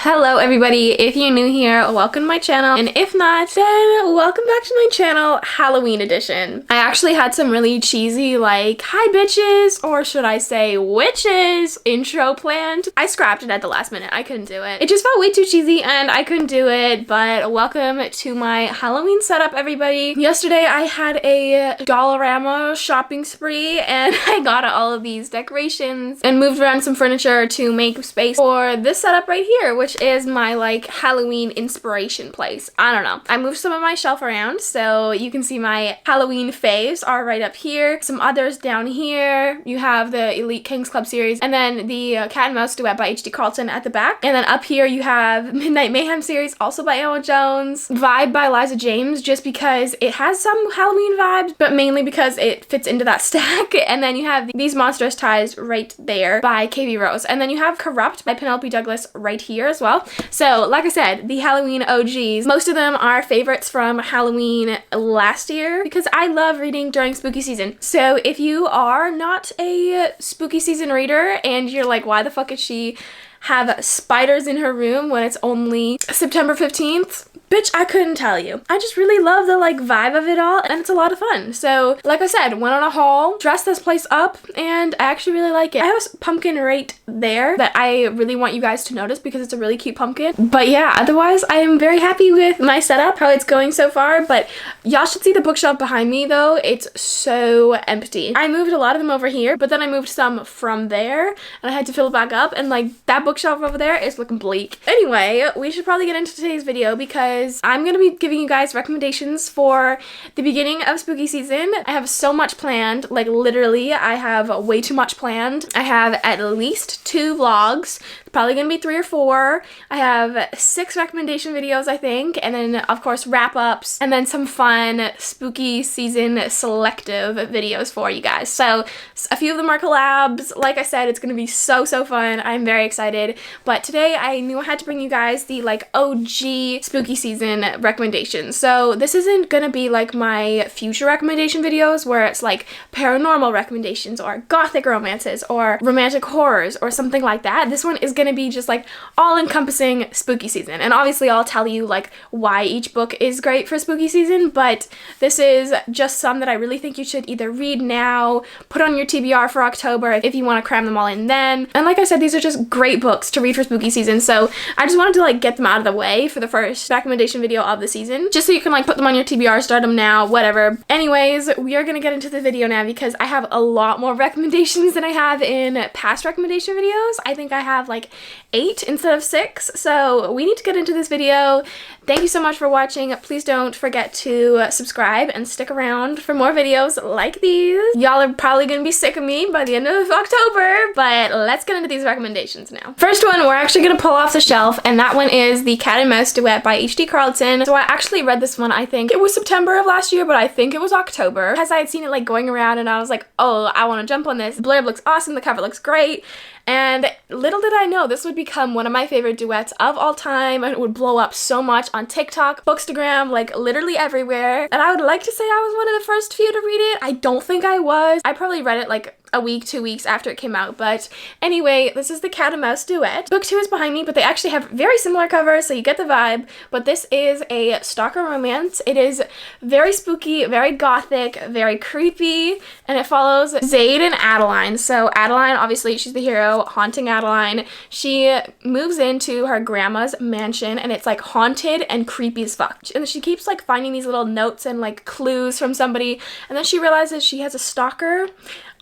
Hello everybody, if you're new here, welcome to my channel, and if not, then welcome back to my channel, Halloween edition. I actually had some really cheesy like, hi bitches, or should I say witches, intro planned. I scrapped it at the last minute, I couldn't do it. It just felt way too cheesy and I couldn't do it, but welcome to my Halloween setup, everybody. Yesterday I had a Dollarama shopping spree and I got all of these decorations and moved around some furniture to make space for this setup right here, which is my like Halloween inspiration place. I don't know. I moved some of my shelf around so you can see my Halloween faves are right up here. Some others down here. You have the Elite Kings Club series and then the Cat and Mouse Duet by H.D. Carlton at the back. And then up here you have Midnight Mayhem series also by Emma Jones. Vibe by Liza James just because it has some Halloween vibes but mainly because it fits into that stack. And then you have these Monstrous Ties right there by KB Rose. And then you have Corrupt by Penelope Douglas right here as well. So like I said, the Halloween OGs, most of them are favorites from Halloween last year because I love reading during spooky season. So if you are not a spooky season reader and you're like, why the fuck is she have spiders in her room when it's only September 15th? Bitch, I couldn't tell you. I just really love the like vibe of it all and it's a lot of fun. So like I said, went on a haul, dressed this place up, and I actually really like it. I have a pumpkin right there that I really want you guys to notice because it's a really cute pumpkin. But yeah, otherwise I am very happy with my setup, how it's going so far. But y'all should see the bookshelf behind me though. It's so empty. I moved a lot of them over here, but then I moved some from there and I had to fill it back up, and like that bookshelf over there is looking bleak. Anyway, we should probably get into today's video because I'm gonna be giving you guys recommendations for the beginning of spooky season. I have so much planned, like literally I have way too much planned. I have at least 2 vlogs, probably gonna be 3 or 4. I have 6 recommendation videos I think, and then of course wrap-ups, and then some fun spooky season selective videos for you guys. So a few of them are collabs. Like I said, it's gonna be so fun. I'm very excited. But today I knew I had to bring you guys the like OG spooky season recommendations. So this isn't gonna be like my future recommendation videos where it's like paranormal recommendations or gothic romances or romantic horrors or something like that. This one is gonna be just like all-encompassing spooky season, and obviously I'll tell you like why each book is great for spooky season, but this is just some that I really think you should either read now, put on your TBR for October if you want to cram them all in then. And like I said, these are just great books to read for spooky season, so I just wanted to like get them out of the way for the first recommendation video of the season, just so you can like put them on your TBR, start them now, whatever. Anyways, we are gonna get into the video now because I have a lot more recommendations than I have in past recommendation videos. I think I have like 8 instead of 6, so we need to get into this video. Thank you so much for watching. Please don't forget to subscribe and stick around for more videos like these. Y'all are probably gonna be sick of me by the end of October, but let's get into these recommendations now. First one we're actually gonna pull off the shelf, and that one is the Cat and Mouse Duet by H.D. Carlton. So I actually read this one, I think it was September of last year, but I think it was October, because I had seen it like going around and I was like, oh, I want to jump on this. The blurb looks awesome, the cover looks great. And little did I know this would become one of my favorite duets of all time, and it would blow up so much on TikTok, Bookstagram, like literally everywhere. And I would like to say I was one of the first few to read it. I don't think I was. I probably read it like a week, 2 weeks after it came out. But anyway, this is the Cat and Mouse Duet. Book 2 is behind me, but they actually have very similar covers, so you get the vibe. But this is a stalker romance. It is very spooky, very gothic, very creepy, and it follows Zaid and Adeline. So Adeline, obviously she's the hero, haunting Adeline. She moves into her grandma's mansion and it's like haunted and creepy as fuck. And she keeps like finding these little notes and like clues from somebody, and then she realizes she has a stalker.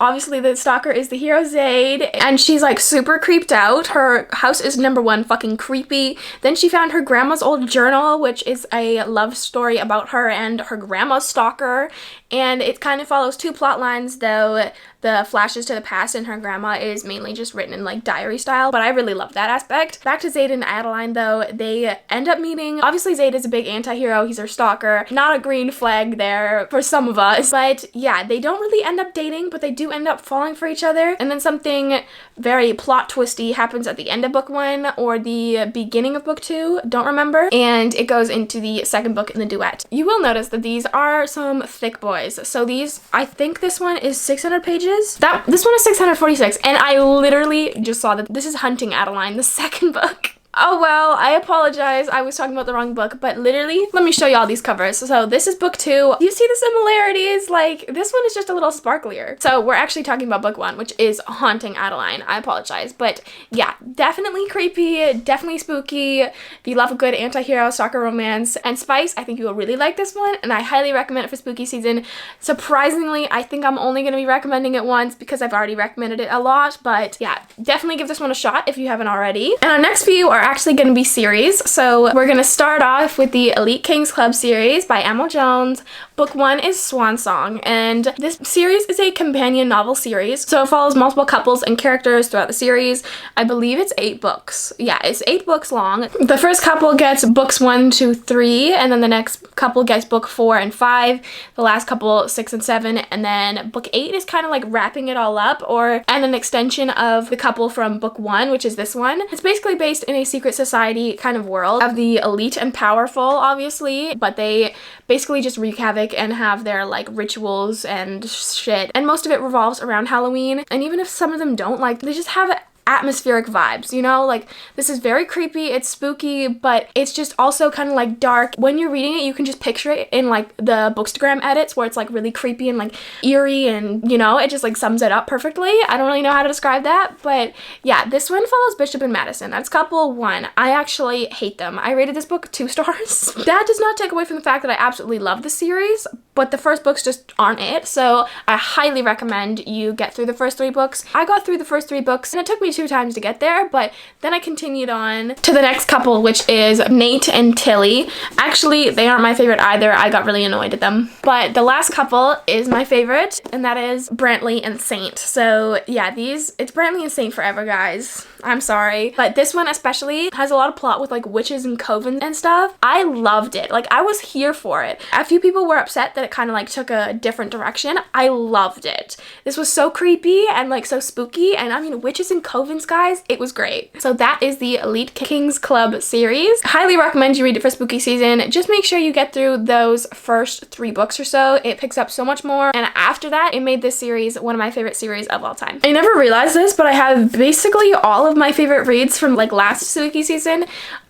Obviously the stalker is the hero Zaid, and she's like super creeped out. Her house is #1 fucking creepy. Then she found her grandma's old journal, which is a love story about her and her grandma's stalker, and it kind of follows 2 plot lines, though the flashes to the past in her grandma is mainly just written in like diary style, but I really love that aspect. Back to Zaid and Adeline though, they end up meeting. Obviously Zaid is a big anti-hero, he's her stalker, not a green flag there for some of us, but yeah, they don't really end up dating, but they do end up falling for each other. And then something very plot twisty happens at the end of book 1 or the beginning of book 2, don't remember, and it goes into the second book in the duet. You will notice that these are some thick boys. So these, I think this one is 600 pages. This one is 646, and I literally just saw that this is Hunting Adeline, the second book. Oh well, I apologize. I was talking about the wrong book, but literally, let me show you all these covers. So this is book 2. You see the similarities? Like, this one is just a little sparklier. So we're actually talking about book 1, which is Haunting Adeline. I apologize. But yeah, definitely creepy, definitely spooky. If you love a good anti-hero, stalker romance, and spice, I think you will really like this one, and I highly recommend it for spooky season. Surprisingly, I think I'm only going to be recommending it once because I've already recommended it a lot, but yeah, definitely give this one a shot if you haven't already. And our next few are actually going to be series. So we're going to start off with the Elite Kings Club series by Emma Jones. Book 1 is Swan Song, and this series is a companion novel series. So it follows multiple couples and characters throughout the series. I believe it's 8 books. Yeah, it's 8 books long. The first couple gets books 1 to 3, and then the next couple gets book 4 and 5. The last couple 6 and 7, and then book 8 is kind of like wrapping it all up, and an extension of the couple from book 1, which is this one. It's basically based in a secret society kind of world of the elite and powerful, obviously, but they basically just wreak havoc and have their like rituals and shit, and most of it revolves around Halloween. And even if some of them don't, like, they just have atmospheric vibes, you know? Like, this is very creepy, it's spooky, but it's just also kind of like dark. When you're reading it, you can just picture it in like the Bookstagram edits where it's like really creepy and like eerie, and you know, it just like sums it up perfectly. I don't really know how to describe that, but yeah, this one follows Bishop and Madison. That's couple 1. I actually hate them. I rated this book 2 stars. That does not take away from the fact that I absolutely love the series, but the first books just aren't it. So I highly recommend you get through the first 3 books. I got through the first 3 books and it took me 2 times to get there, but then I continued on to the next couple, which is Nate and Tilly. Actually, they aren't my favorite either. I got really annoyed at them. But the last couple is my favorite, and that is Brantley and Saint. So yeah, it's Brantley and Saint forever, guys. I'm sorry. But this one especially has a lot of plot with like witches and covens and stuff. I loved it. Like, I was here for it. A few people were upset that it kind of like took a different direction. I loved it. This was so creepy and like so spooky, and I mean, witches and covens, guys, it was great. So that is the Elite Kings Club series. Highly recommend you read it for spooky season. Just make sure you get through those first 3 books or so. It picks up so much more, and after that, it made this series one of my favorite series of all time. I never realized this, but I have basically all of my favorite reads from like last spooky season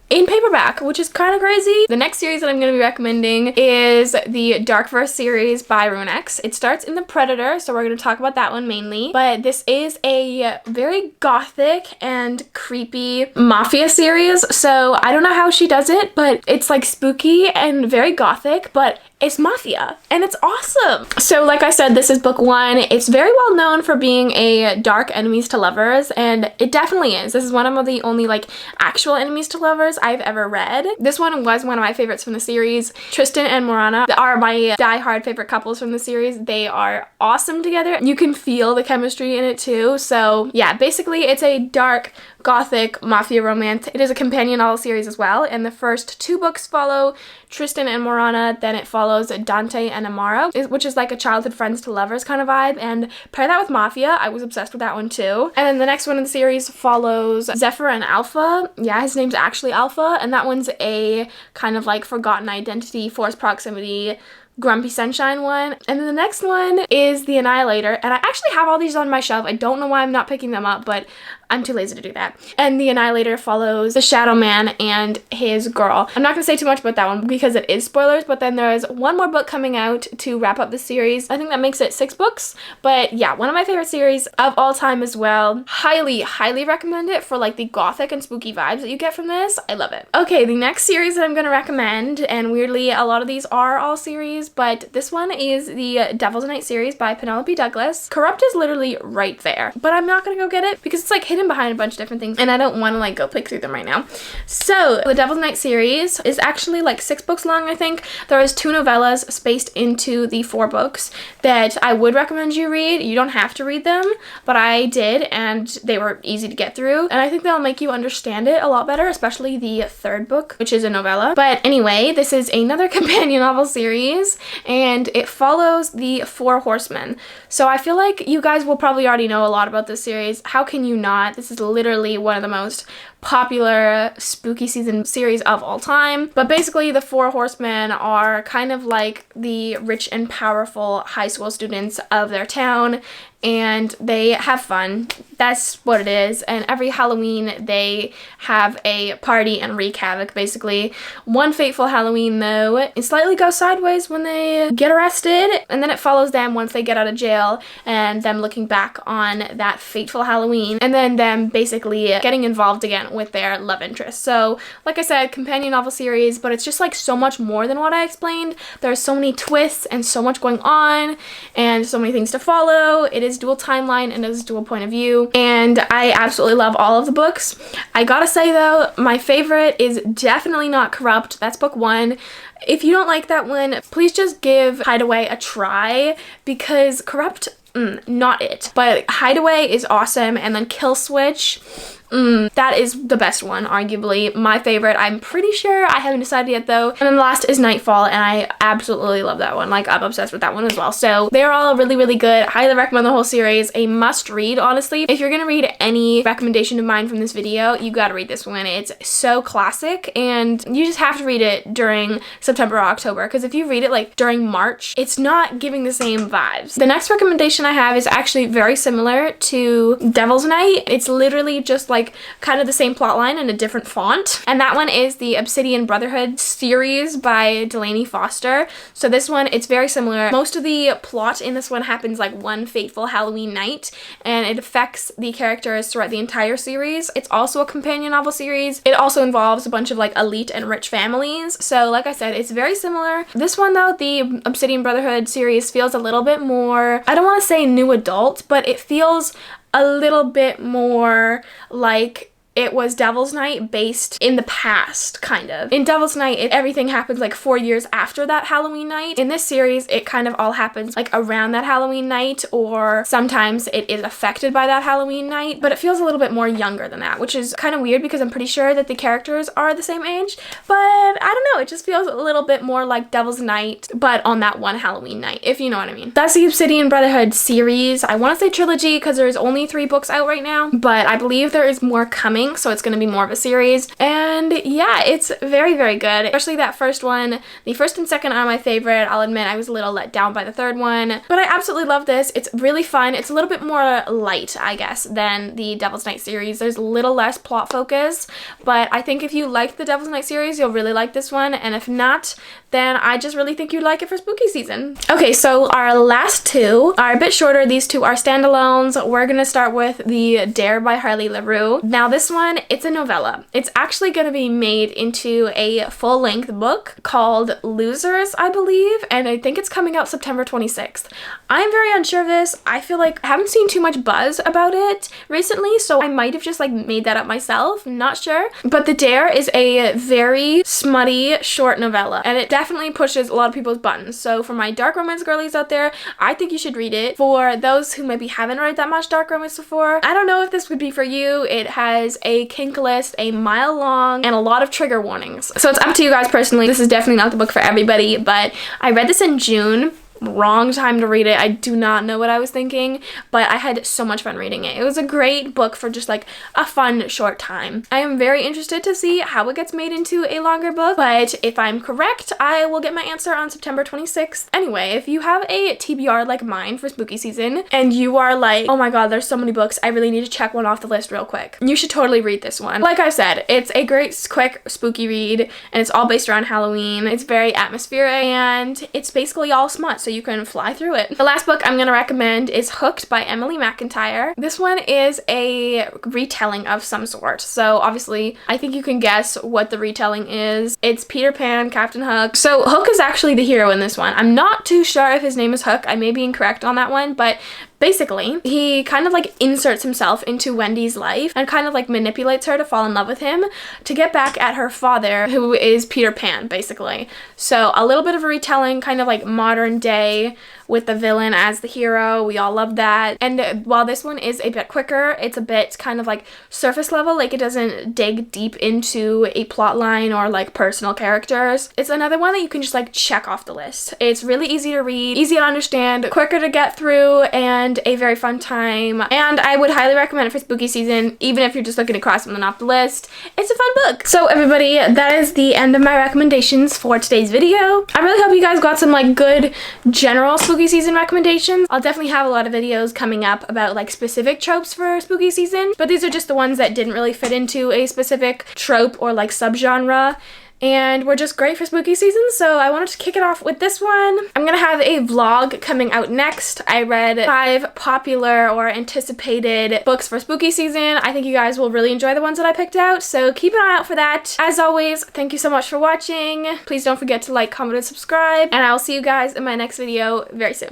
in paperback, which is kind of crazy. The next series that I'm going to be recommending is the Darkverse series by Runex. It starts in The Predator, so we're going to talk about that one mainly. But this is a very gothic and creepy mafia series. So I don't know how she does it, but it's like spooky and very gothic, but it's mafia, and it's awesome. So like I said, this is book 1. It's very well known for being a dark enemies to lovers, and it definitely is. This is one of the only like actual enemies to lovers I've ever read. This one was one of my favorites from the series. Tristan and Morana are my die-hard favorite couples from the series. They are awesome together. You can feel the chemistry in it too. So yeah, basically it's a dark gothic mafia romance. It is a companion novel series as well, and the first 2 books follow Tristan and Morana, then it follows Dante and Amara, which is like a childhood friends to lovers kind of vibe, and pair that with mafia. I was obsessed with that one too. And then the next one in the series follows Zephyr and Alpha. Yeah, his name's actually Alpha, and that one's a kind of like forgotten identity, forced proximity, Grumpy Sunshine one. And then the next one is The Annihilator, and I actually have all these on my shelf. I don't know why I'm not picking them up, but I'm too lazy to do that. And The Annihilator follows the Shadow Man and his girl. I'm not going to say too much about that one because it is spoilers, but then there's one more book coming out to wrap up the series. I think that makes it 6 books. But yeah, one of my favorite series of all time as well. Highly, highly recommend it for like the gothic and spooky vibes that you get from this. I love it. Okay, the next series that I'm going to recommend, and weirdly a lot of these are all series, but this one is the Devil's Night series by Penelope Douglas. Corrupt is literally right there, but I'm not going to go get it because it's like hidden behind a bunch of different things, and I don't want to like go pick through them right now. So the Devil's Night series is actually like 6 books long, I think. There is 2 novellas spaced into the 4 books that I would recommend you read. You don't have to read them, but I did, and they were easy to get through, and I think they'll make you understand it a lot better, especially the 3rd book, which is a novella. But anyway, this is another companion novel series, and it follows the 4 Horsemen. So I feel like you guys will probably already know a lot about this series. How can you not? This is literally one of the most popular spooky season series of all time. But basically the four horsemen are kind of like the rich and powerful high school students of their town, and they have fun. That's what it is. And every Halloween they have a party and wreak havoc, basically. One fateful Halloween though, it slightly goes sideways when they get arrested, and then it follows them once they get out of jail and them looking back on that fateful Halloween, and then them basically getting involved again with their love interest. So like I said, companion novel series, but it's just like so much more than what I explained. There's so many twists and so much going on and so many things to follow. It is dual timeline and it is dual point of view, and I absolutely love all of the books. I gotta say though, my favorite is definitely not Corrupt. That's book 1. If you don't like that one, please just give Hideaway a try, because Corrupt, not it. But Hideaway is awesome, and then Kill Switch, that is the best one, arguably my favorite. I'm pretty sure, I haven't decided yet though. And then the last is Nightfall, and I absolutely love that one. Like, I'm obsessed with that one as well. So they're all really, really good. Highly recommend the whole series. A must read, honestly. If you're gonna read any recommendation of mine from this video, you gotta read this one. It's so classic, and you just have to read it during September or October, because if you read it like during March, it's not giving the same vibes. The next recommendation I have is actually very similar to Devil's Night. It's literally just like kind of the same plot line in a different font, and that one is the Obsidian Brotherhood series by Delaney Foster. So this one, it's very similar. Most of the plot in this one happens like one fateful Halloween night, and it affects the characters throughout the entire series. It's also a companion novel series. It also involves a bunch of like elite and rich families. So like I said, it's very similar. This one though, the Obsidian Brotherhood series, feels a little bit more, I don't want to say new adult, but it feels a little bit more like it was Devil's Night based in the past, kind of. In Devil's Night, everything happens like 4 years after that Halloween night. In this series, it kind of all happens like around that Halloween night, or sometimes it is affected by that Halloween night, but it feels a little bit more younger than that, which is kind of weird because I'm pretty sure that the characters are the same age, but I don't know, it just feels a little bit more like Devil's Night, but on that one Halloween night, if you know what I mean. That's the Obsidian Brotherhood series. I want to say trilogy because there's only 3 books out right now, but I believe there is more coming, so it's going to be more of a series. And yeah, it's very, very good, especially that first one. The first and second are my favorite. I'll admit I was a little let down by the third one, but I absolutely love this. It's really fun. It's a little bit more light, I guess, than the Devil's Night series. There's a little less plot focus, but I think if you like the Devil's Night series, you'll really like this one, and if not, then I just really think you'd like it for spooky season. Okay, so our last 2 are a bit shorter. These 2 are standalones. We're gonna start with the Dare by Harley LaRue. Now this one, it's a novella. It's actually gonna be made into a full-length book called Losers, I believe, and I think it's coming out September 26th. I'm very unsure of this. I feel like I haven't seen too much buzz about it recently, so I might have just like made that up myself, not sure. But The Dare is a very smutty short novella, and it definitely pushes a lot of people's buttons. So for my dark romance girlies out there, I think you should read it. For those who maybe haven't read that much dark romance before, I don't know if this would be for you. It has a kink list a mile long and a lot of trigger warnings. So it's up to you guys personally. This is definitely not the book for everybody, but I read this in June. Wrong time to read it. I do not know what I was thinking, but I had so much fun reading it. It was a great book for just like a fun short time. I am very interested to see how it gets made into a longer book, but if I'm correct, I will get my answer on September 26th. Anyway, if you have a TBR like mine for spooky season and you are like, oh my god, there's so many books, I really need to check one off the list real quick, you should totally read this one. Like I said, it's a great quick spooky read, and it's all based around Halloween. It's very atmospheric, and it's basically all smut, so you can fly through it. The last book I'm going to recommend is Hooked by Emily McIntyre. This one is a retelling of some sort. So obviously, I think you can guess what the retelling is. It's Peter Pan, Captain Hook. So Hook is actually the hero in this one. I'm not too sure if his name is Hook. I may be incorrect on that one, but basically, he kind of like inserts himself into Wendy's life and kind of like manipulates her to fall in love with him to get back at her father, who is Peter Pan, basically. So a little bit of a retelling, kind of like modern day with the villain as the hero. We all love that. And while this one is a bit quicker, it's a bit kind of like surface level, like it doesn't dig deep into a plot line or like personal characters. It's another one that you can just like check off the list. It's really easy to read, easy to understand, quicker to get through, and and a very fun time, and I would highly recommend it for spooky season, even if you're just looking to cross something off the list. It's a fun book. So everybody, that is the end of my recommendations for today's video. I really hope you guys got some like good general spooky season recommendations. I'll definitely have a lot of videos coming up about like specific tropes for spooky season, but these are just the ones that didn't really fit into a specific trope or like subgenre, and we're just great for spooky season, so I wanted to kick it off with this one. I'm gonna have a vlog coming out next. I read 5 popular or anticipated books for spooky season. I think you guys will really enjoy the ones that I picked out, so keep an eye out for that. As always, thank you so much for watching. Please don't forget to like, comment, and subscribe, and I'll see you guys in my next video very soon.